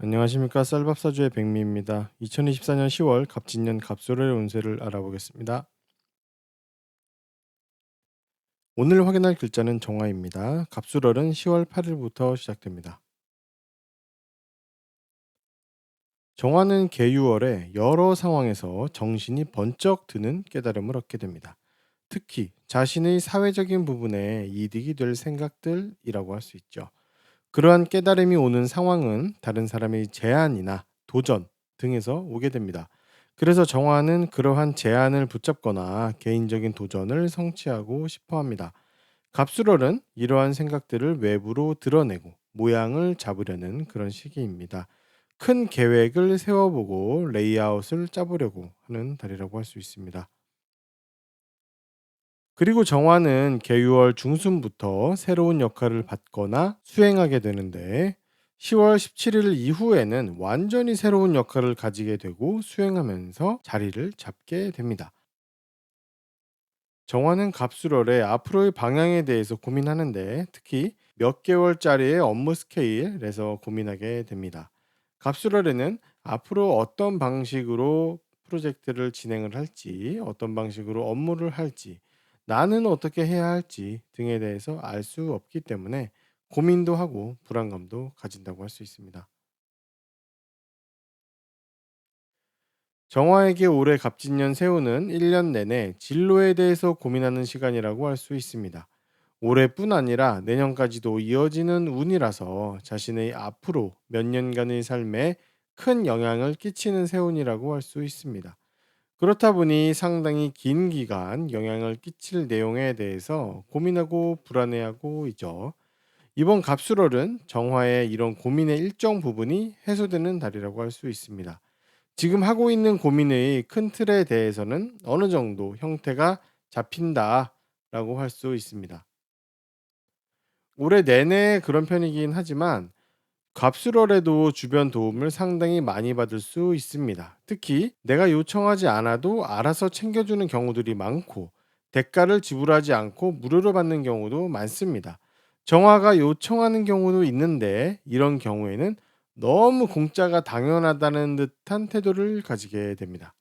안녕하십니까. 쌀밥사주의 백미입니다. 2024년 10월 갑진년 갑술의 운세를 알아보겠습니다. 오늘 확인할 글자는 정화입니다. 갑술월은 10월 8일부터 시작됩니다. 정화는 계유월에 여러 상황에서 정신이 번쩍 드는 깨달음을 얻게 됩니다. 특히 자신의 사회적인 부분에 이득이 될 생각들이라고 할 수 있죠. 그러한 깨달음이 오는 상황은 다른 사람의 제안이나 도전 등에서 오게 됩니다. 그래서 정화는 그러한 제안을 붙잡거나 개인적인 도전을 성취하고 싶어 합니다. 갑술월은 이러한 생각들을 외부로 드러내고 모양을 잡으려는 그런 시기입니다. 큰 계획을 세워보고 레이아웃을 짜보려고 하는 달이라고 할 수 있습니다. 그리고 정화는 계유월 중순부터 새로운 역할을 받거나 수행하게 되는데 10월 17일 이후에는 완전히 새로운 역할을 가지게 되고 수행하면서 자리를 잡게 됩니다. 정화는 갑술월에 앞으로의 방향에 대해서 고민하는데 특히 몇 개월짜리의 업무 스케일에서 고민하게 됩니다. 갑술월에는 앞으로 어떤 방식으로 프로젝트를 진행을 할지, 어떤 방식으로 업무를 할지, 나는 어떻게 해야 할지 등에 대해서 알 수 없기 때문에 고민도 하고 불안감도 가진다고 할 수 있습니다. 정화에게 올해 갑진년 새우는 1년 내내 진로에 대해서 고민하는 시간이라고 할 수 있습니다. 올해뿐 아니라 내년까지도 이어지는 운이라서 자신의 앞으로 몇 년간의 삶에 큰 영향을 끼치는 세운이라고 할 수 있습니다. 그렇다 보니 상당히 긴 기간 영향을 끼칠 내용에 대해서 고민하고 불안해하고 있죠. 이번 갑술월은 정화의 이런 고민의 일정 부분이 해소되는 달이라고 할 수 있습니다. 지금 하고 있는 고민의 큰 틀에 대해서는 어느 정도 형태가 잡힌다라고 할 수 있습니다. 올해 내내 그런 편이긴 하지만 갑술월에도 주변 도움을 상당히 많이 받을 수 있습니다. 특히 내가 요청하지 않아도 알아서 챙겨주는 경우들이 많고 대가를 지불하지 않고 무료로 받는 경우도 많습니다. 정화가 요청하는 경우도 있는데 이런 경우에는 너무 공짜가 당연하다는 듯한 태도를 가지게 됩니다.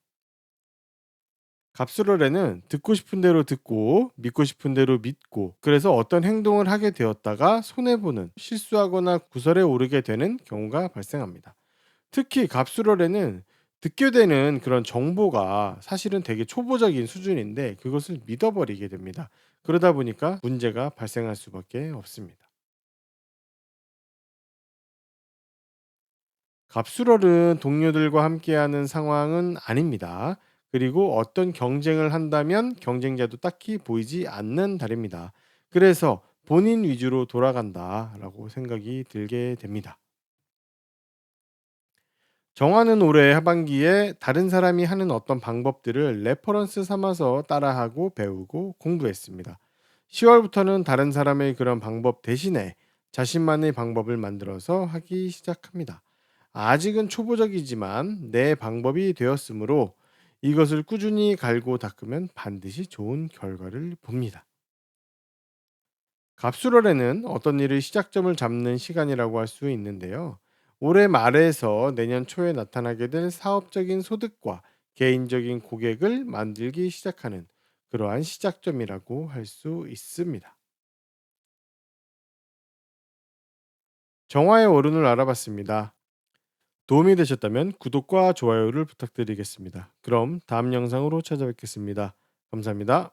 갑술월에는 듣고 싶은 대로 듣고 믿고 싶은 대로 믿고 그래서 어떤 행동을 하게 되었다가 손해보는 실수하거나 구설에 오르게 되는 경우가 발생합니다. 특히 갑술월에는 듣게 되는 그런 정보가 사실은 되게 초보적인 수준인데 그것을 믿어버리게 됩니다. 그러다 보니까 문제가 발생할 수밖에 없습니다. 갑술월은 동료들과 함께하는 상황은 아닙니다. 그리고 어떤 경쟁을 한다면 경쟁자도 딱히 보이지 않는 달입니다. 그래서 본인 위주로 돌아간다라고 생각이 들게 됩니다. 정화는 올해 하반기에 다른 사람이 하는 어떤 방법들을 레퍼런스 삼아서 따라하고 배우고 공부했습니다. 10월부터는 다른 사람의 그런 방법 대신에 자신만의 방법을 만들어서 하기 시작합니다. 아직은 초보적이지만 내 방법이 되었으므로 이것을 꾸준히 갈고 닦으면 반드시 좋은 결과를 봅니다. 갑술월에는 어떤 일의 시작점을 잡는 시간이라고 할 수 있는데요. 올해 말에서 내년 초에 나타나게 될 사업적인 소득과 개인적인 고객을 만들기 시작하는 그러한 시작점이라고 할 수 있습니다. 정화의 오른을 알아봤습니다. 도움이 되셨다면 구독과 좋아요를 부탁드리겠습니다. 그럼 다음 영상으로 찾아뵙겠습니다. 감사합니다.